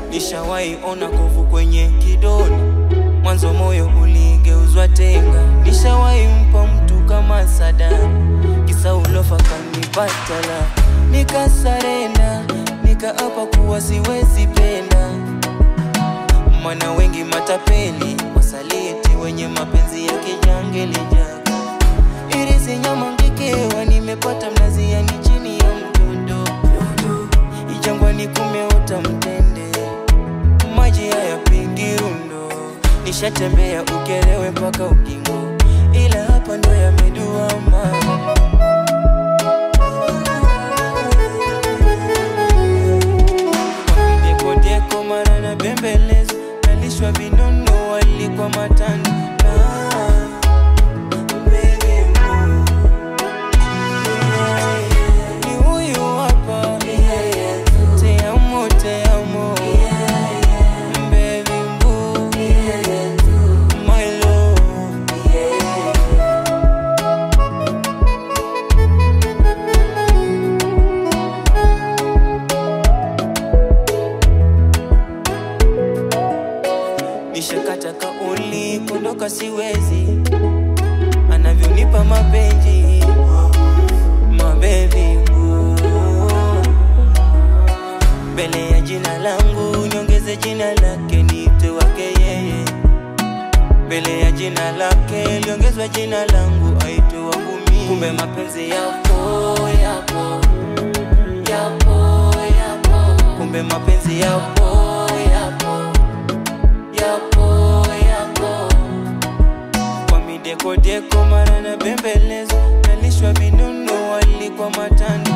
Nishawahi ona kovu kwenye kidoni, mwanzo moyo uligeuzwa tenga. Nishawahi mpa mtu kama sadaka, kisa ulofa kanipata la. Nikasarenda, nikaapa kuwa siwezi penda. Mana wengi matapeli, wasaliti wenye mapenzi ya kijangeli jaga. Irisi nyama ngikewa, nimepata mnazi ya ni chini ya mtondo. Ijangwani kumeota mtende, maji haya pingi rundo. Nishatembea Ukerewe mpaka Ukingo, ila hapa ndo yameduama. Deko mara na bembelezo, nalishwa vinono walikuwa matani. Ni huyu hapa, te amo, te amo, baby boo, my love. Nishakata kauli, kondoka siwezi, anavyonipa mapenzi, my baby boo. Mbele ya jina langu, nyongeze jina lake, niite wake yeye. Mbele ya jina lake, liongezwa jina langu, aitwe wangu mimi. Kumbe mapenzi yapo, yapo, yapo, yapo. Kumbe mapenzi yapo, yapo, yapo, yapo. Kwa mideko deko mara na bembelezo, nalishwa vinono walikuwa matani.